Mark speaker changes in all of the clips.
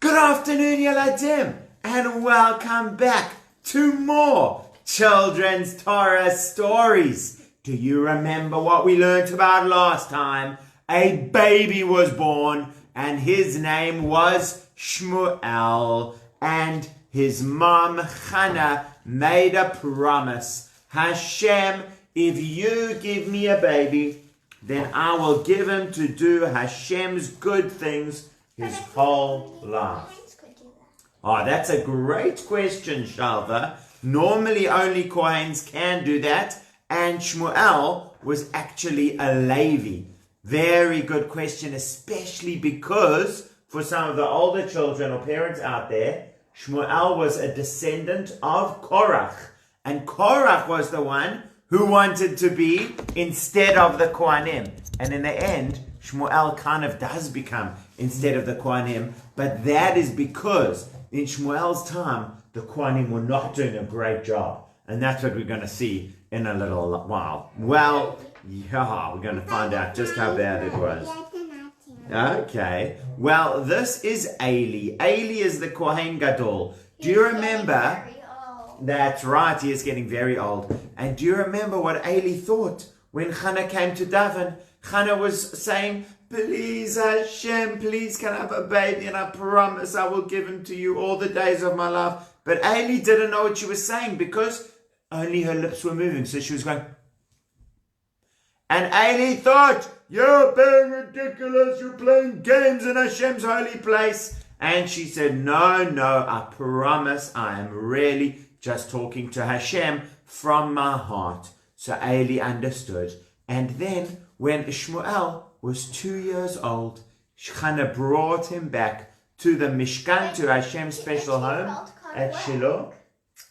Speaker 1: Good afternoon, Yeladim, and welcome back to more children's Torah stories. Do you remember what we learned about last time? A baby was born, and his name was Shmuel, and his mom, Hannah, made a promise. Hashem, if you give me a baby, then I will give him to do Hashem's good things his whole life. Oh, that's a great question, Shalva. Normally only Kohens can do that, and Shmuel was actually a Levi. Very good question, especially because for some of the older children or parents out there, Shmuel was a descendant of Korach, and Korach was the one who wanted to be instead of the Kohanim. And in the end, Shmuel kind of does become instead of the Kohanim, but that is because in Shmuel's time, the Kohanim were not doing a great job. And that's what we're going to see in a little while. Well, yeah, we're going to find out just how bad it was. Okay, well, this is Eli. Eli is the Kohen Gadol. Do you remember? That's right, he is getting very old. And do you remember what Eli thought when Hannah came to daven? Hannah was saying, please Hashem, please can I have a baby, and I promise I will give him to you all the days of my life. But Eli didn't know what she was saying because only her lips were moving. So she was going, and Eli thought, you're being ridiculous, you're playing games in Hashem's holy place. And she said, no, I promise I am really just talking to Hashem from my heart. So Eli understood. And then when Shmuel was 2 years old, Hannah brought him back to the Mishkan, to Hashem's special home at Shiloh.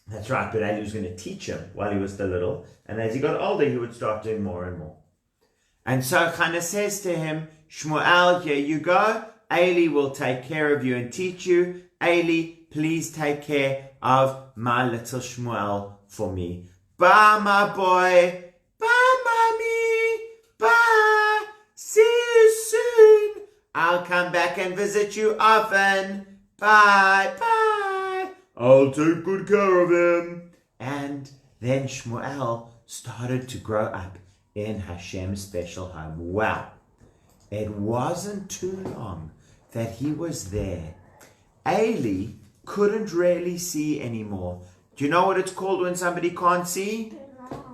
Speaker 1: That's right, but Eli was going to teach him while he was still little. And as he got older, he would start doing more and more. And so Hannah says to him, Shmuel, here you go. Eli will take care of you and teach you. Eli, please take care of my little Shmuel for me. Bye, my boy. Bye, mommy. Bye. See you soon. I'll come back and visit you often. Bye. I'll take good care of him. And then Shmuel started to grow up in Hashem's special home. Wow. It wasn't too long that he was there. Eli couldn't really see anymore. Do you know what it's called when somebody can't see?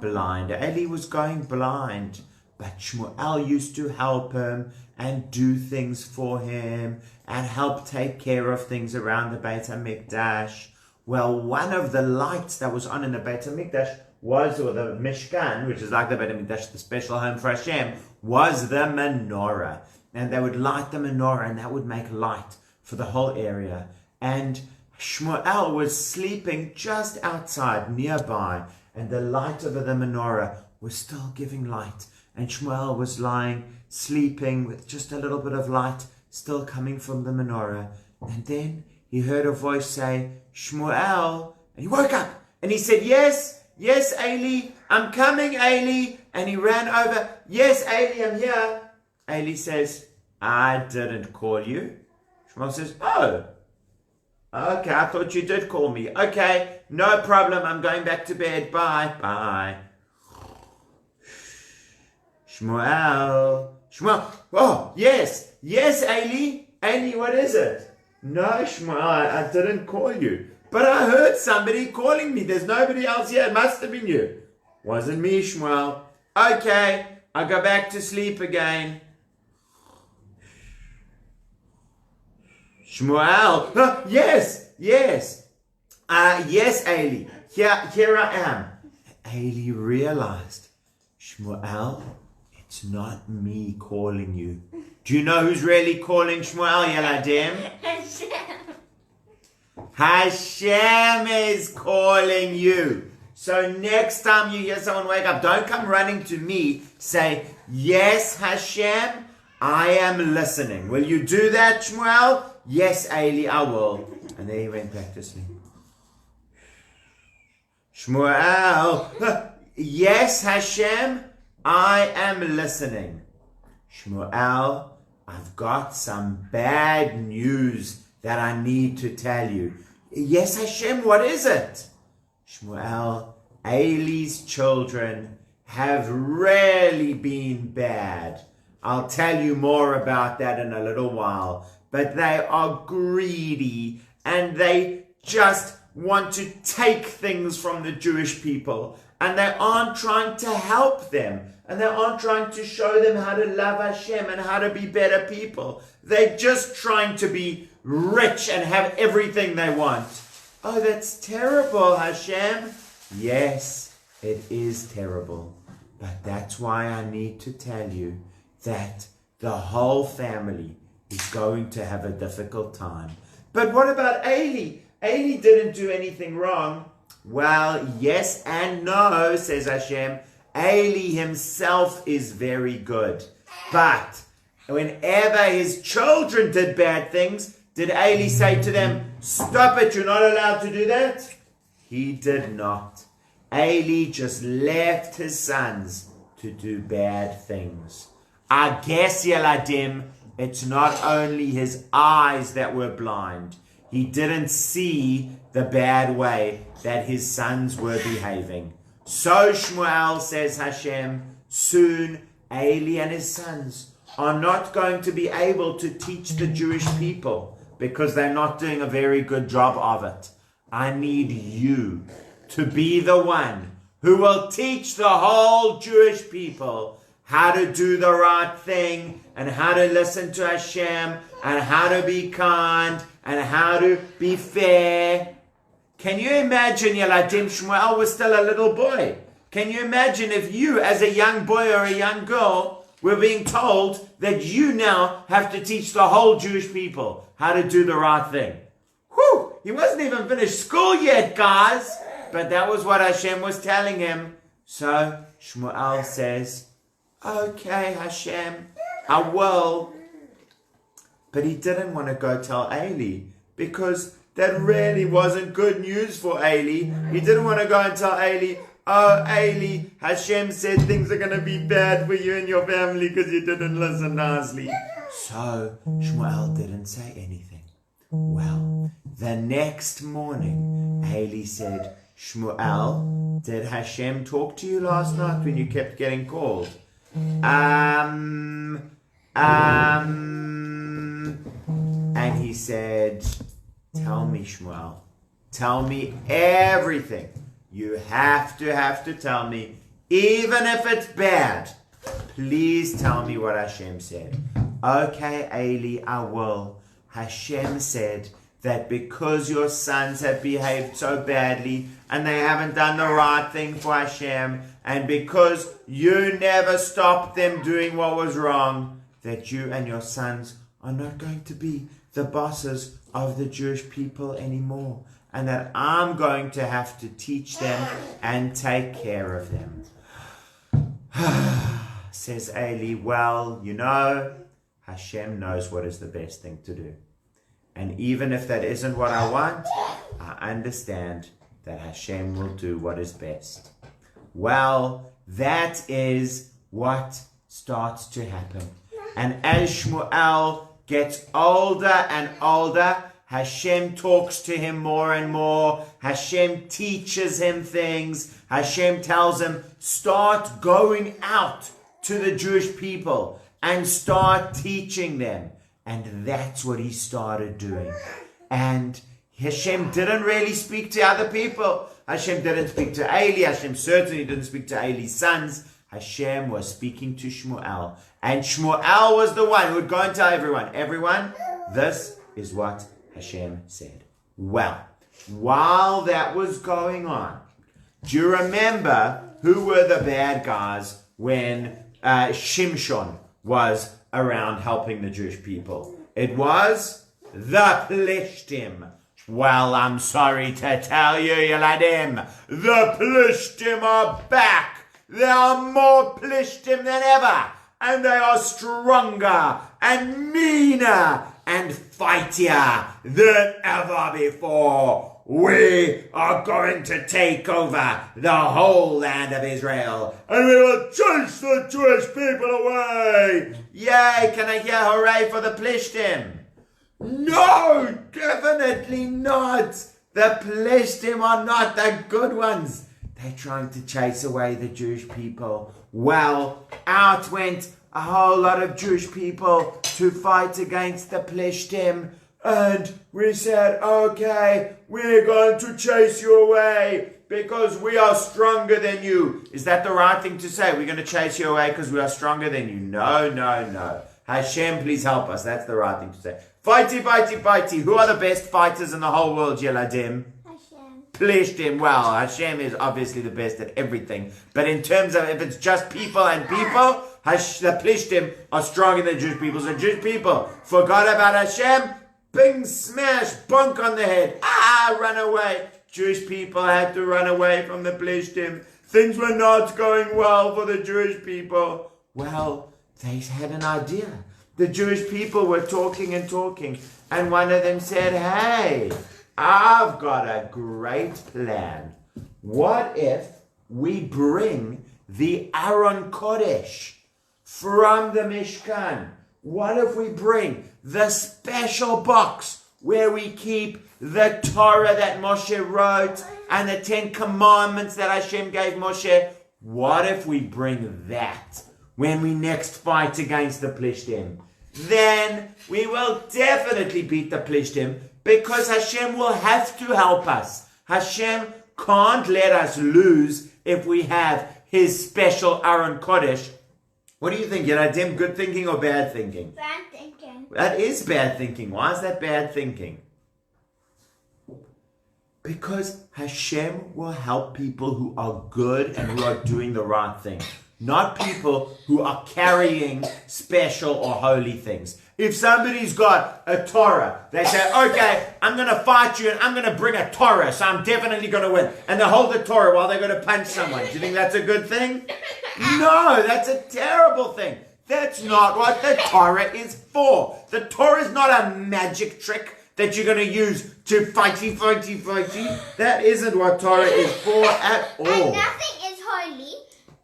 Speaker 1: Blind. Eli was going blind. But Shmuel used to help him and do things for him and help take care of things around the Beit HaMikdash. Well, one of the lights that was on in the Beit HaMikdash was, or the Mishkan, which is like the Beit HaMikdash, the special home for Hashem, was the menorah. And they would light the menorah, and that would make light for the whole area. And Shmuel was sleeping just outside, nearby, and the light over the menorah was still giving light. And Shmuel was lying, sleeping, with just a little bit of light still coming from the menorah. And then he heard a voice say, Shmuel, and he woke up, and he said, Yes, Eli, I'm coming, Eli. And he ran over, yes, Eli, I'm here. Eli says, I didn't call you. Shmuel says, oh, okay, I thought you did call me. Okay, no problem, I'm going back to bed. Bye. Shmuel, oh, yes, Eli. Eli, what is it? No, Shmuel, I didn't call you. But I heard somebody calling me. There's nobody else here. It must have been you. Wasn't me, Shmuel. Okay, I'll go back to sleep again. Shmuel. Yes, yes, Eli. Here I am. Eli realized, Shmuel, it's not me calling you. Do you know who's really calling Shmuel, Yeladim? Hashem is calling you. So next time you hear someone wake up, don't come running to me. Say, yes, Hashem, I am listening. Will you do that, Shmuel? Yes, Eli, I will. And then he went back to sleep. Shmuel, yes, Hashem, I am listening. Shmuel, I've got some bad news that I need to tell you. Yes, Hashem, what is it? Shmuel, Eli's children have really been bad. I'll tell you more about that in a little while. But they are greedy and they just want to take things from the Jewish people. And they aren't trying to help them. And they aren't trying to show them how to love Hashem and how to be better people. They're just trying to be rich and have everything they want. Oh, that's terrible, Hashem. Yes, it is terrible. But that's why I need to tell you that the whole family is going to have a difficult time. But what about Eli? Eli didn't do anything wrong. Well, yes and no, says Hashem. Eli himself is very good. But whenever his children did bad things, did Eli say to them, stop it, you're not allowed to do that? He did not. Eli just left his sons to do bad things. I guess, Yeladim, it's not only his eyes that were blind. He didn't see the bad way that his sons were behaving. So Shmuel, says Hashem, soon Eli and his sons are not going to be able to teach the Jewish people because they're not doing a very good job of it. I need you to be the one who will teach the whole Jewish people how to do the right thing and how to listen to Hashem and how to be kind and how to be fair. Can you imagine, Yeladim, Shmuel was still a little boy. Can you imagine if you, as a young boy or a young girl, were being told that you now have to teach the whole Jewish people how to do the right thing? Whew! He wasn't even finished school yet, guys. But that was what Hashem was telling him. So Shmuel says, okay, Hashem, I will. But he didn't want to go tell Eli because that really wasn't good news for Eli. He didn't want to go and tell Eli, oh, Eli, Hashem said things are going to be bad for you and your family because you didn't listen nicely. So Shmuel didn't say anything. Well, the next morning, Eli said, Shmuel, did Hashem talk to you last night when you kept getting called? And he said, tell me, Shmuel, tell me everything. You have to tell me, even if it's bad. Please tell me what Hashem said. Okay, Eli, I will. Hashem said that because your sons have behaved so badly and they haven't done the right thing for Hashem, and because you never stopped them doing what was wrong, that you and your sons are not going to be the bosses of the Jewish people anymore, and that I'm going to have to teach them and take care of them. Says Eli, well, you know, Hashem knows what is the best thing to do. And even if that isn't what I want, I understand that Hashem will do what is best. Well, that is what starts to happen. And as Shmuel gets older and older, Hashem talks to him more and more. Hashem teaches him things. Hashem tells him, start going out to the Jewish people and start teaching them. And that's what he started doing. And Hashem didn't really speak to other people. Hashem didn't speak to Eli. Hashem certainly didn't speak to Eli's sons. Hashem was speaking to Shmuel. And Shmuel was the one who would go and tell everyone, everyone, this is what Hashem said. Well, while that was going on, do you remember who were the bad guys when Shimshon was around helping the Jewish people? It was the Plishtim. Well, I'm sorry to tell you, Yeladim, the Plishtim are back. There are more Plishtim than ever, and they are stronger and meaner and fightier than ever before. We are going to take over the whole land of Israel, and we will chase the Jewish people away. Yay, can I hear hooray for the Plishtim? No, definitely not. The Plishtim are not the good ones. They're trying to chase away the Jewish people. Well, out went a whole lot of Jewish people to fight against the Plishtim. And we said, okay, we're going to chase you away because we are stronger than you. Is that the right thing to say? We're going to chase you away because we are stronger than you. No, no, no. Hashem, please help us. That's the right thing to say. Fighty, fighty, fighty. Who are the best fighters in the whole world, Yeladim?
Speaker 2: Hashem.
Speaker 1: Plishtim. Well, Hashem is obviously the best at everything. But in terms of if it's just people and people, the Plishtim are stronger than Jewish people. So Jewish people forgot about Hashem. Bing, smash, bonk on the head. Run away. Jewish people had to run away from the Plishtim. Things were not going well for the Jewish people. Well, they had an idea. The Jewish people were talking and talking, and one of them said, hey, I've got a great plan. What if we bring the Aron Kodesh from the Mishkan? What if we bring the special box where we keep the Torah that Moshe wrote and the 10 Commandments that Hashem gave Moshe? What if we bring that when we next fight against the Plishtim? Then we will definitely beat the Plishtim because Hashem will have to help us. Hashem can't let us lose if we have His special Aron Kodesh. What do you think, Yeradim? Good thinking or bad thinking?
Speaker 2: Bad thinking.
Speaker 1: That is bad thinking. Why is that bad thinking? Because Hashem will help people who are good and who are doing the right thing. Not people who are carrying special or holy things. If somebody's got a Torah, they say, okay, I'm going to fight you and I'm going to bring a Torah, so I'm definitely going to win. And they hold the Torah while they're going to punch someone. Do you think that's a good thing? No, that's a terrible thing. That's not what the Torah is for. The Torah is not a magic trick that you're going to use to fighty. That isn't what Torah is for at all.
Speaker 2: And nothing is holy.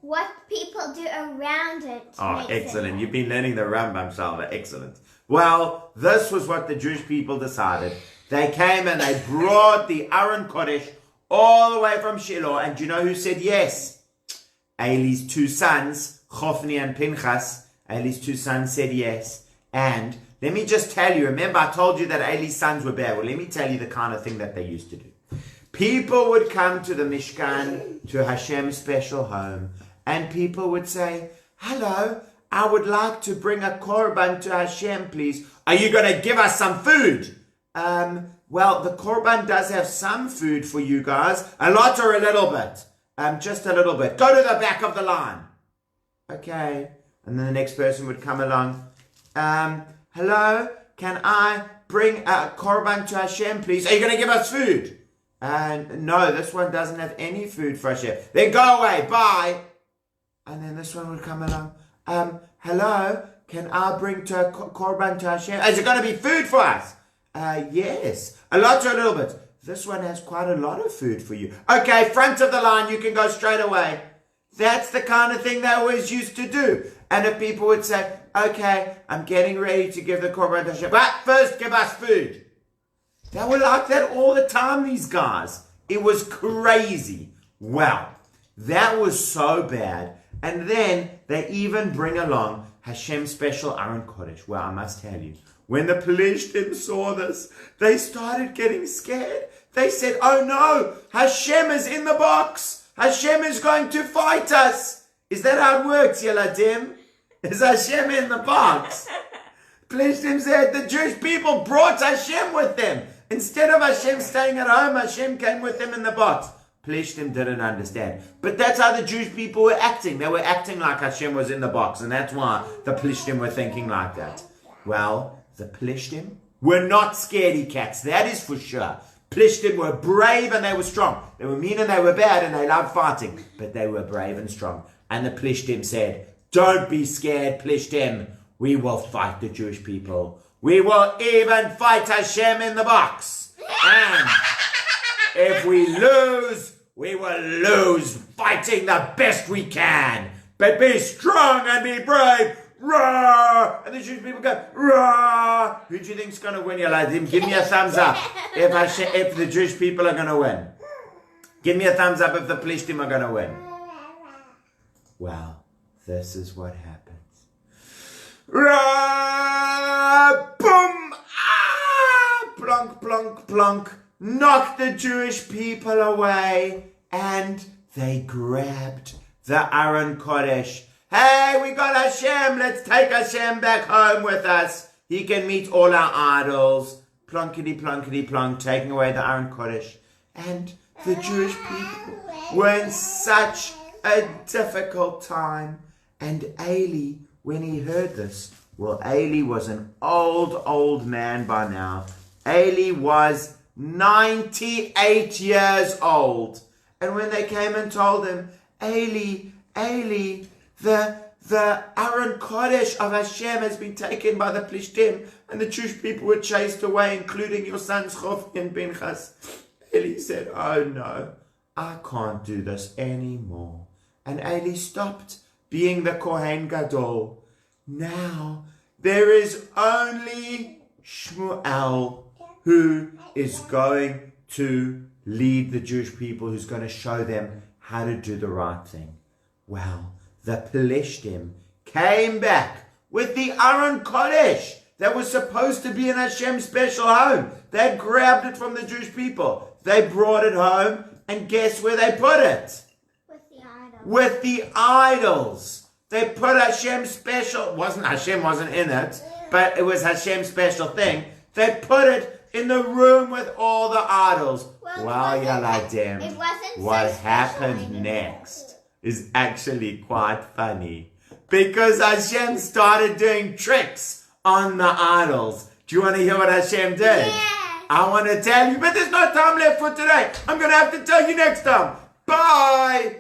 Speaker 2: What people do around it.
Speaker 1: Oh, excellent. You've been learning the Rambam, Salva. Excellent. Well, this was what the Jewish people decided. They came and they brought the Aron Kodesh all the way from Shiloh. And do you know who said yes? Eli's two sons, Chophni and Pinchas. Eli's two sons said yes. And let me just tell you, remember I told you that Eli's sons were bad. Well, let me tell you the kind of thing that they used to do. People would come to the Mishkan, to Hashem's special home, and people would say, hello, I would like to bring a korban to Hashem, please. Are you going to give us some food? Well, the korban does have some food for you guys. A lot or a little bit? Just a little bit. Go to the back of the line. Okay. And then the next person would come along. Hello, can I bring a korban to Hashem, please? Are you going to give us food? No, this one doesn't have any food for Hashem. Then go away. Bye. And then this one would come along. Hello, can I bring a korban to Hashem? Is it going to be food for us? Yes. A lot or a little bit? This one has quite a lot of food for you. Okay, front of the line, you can go straight away. That's the kind of thing they always used to do. And if people would say, okay, I'm getting ready to give the korban to Hashem, but first give us food. They were like that all the time, these guys. It was crazy. Well, that was so bad. And then they even bring along Hashem's special Aron Kodesh. Well, I must tell you, when the Plishtim saw this, they started getting scared. They said, oh no, Hashem is in the box. Hashem is going to fight us. Is that how it works, Yeladim? Is Hashem in the box? Plishtim said the Jewish people brought Hashem with them. Instead of Hashem staying at home, Hashem came with them in the box. Plishtim didn't understand. But that's how the Jewish people were acting. They were acting like Hashem was in the box. And that's why the Plishtim were thinking like that. Well, the Plishtim were not scaredy cats. That is for sure. Plishtim were brave and they were strong. They were mean and they were bad and they loved fighting. But they were brave and strong. And the Plishtim said, don't be scared, Plishtim. We will fight the Jewish people. We will even fight Hashem in the box. And if we lose, we will lose fighting the best we can. But be strong and be brave. Rah! And the Jewish people go, Rah! Who do you think's going to win, Yaladim? Give me a thumbs up if the Jewish people are going to win. Give me a thumbs up if the Plishtim are going to win. Well, this is what happens. Rah! Boom! Ah! Plonk, plonk, plonk. Knocked the Jewish people away, and they grabbed the Aron Kodesh. Hey, we got Hashem. Let's take Hashem back home with us. He can meet all our idols. Plonkety, plonkety, plonk, taking away the Aron Kodesh. And the Jewish people were in such a difficult time. And Eli, when he heard this, well, Eli was an old man by now. Eli was 98 years old. And when they came and told him, Eli, the Aron Kodesh of Hashem has been taken by the Plishtim, and the Jewish people were chased away, including your sons Chofni and Pinchas. Eli said, oh no, I can't do this anymore. And Eli stopped being the Kohen Gadol. Now there is only Shmuel who is going to lead the Jewish people, who's going to show them how to do the right thing. Well, the Plishtim came back with the Aron Kodesh that was supposed to be in Hashem's special home. They grabbed it from the Jewish people. They brought it home, and guess where they put it? With the idols. They put Hashem's special, Hashem wasn't in it, but it was Hashem's special thing. They put it in the room with all the idols. Well, Yaladim, what happened next is actually quite funny, because Hashem started doing tricks on the idols. Do you want to hear what Hashem did?
Speaker 2: Yeah.
Speaker 1: I want to tell you, but there's no time left for today. I'm going to have to tell you next time. Bye!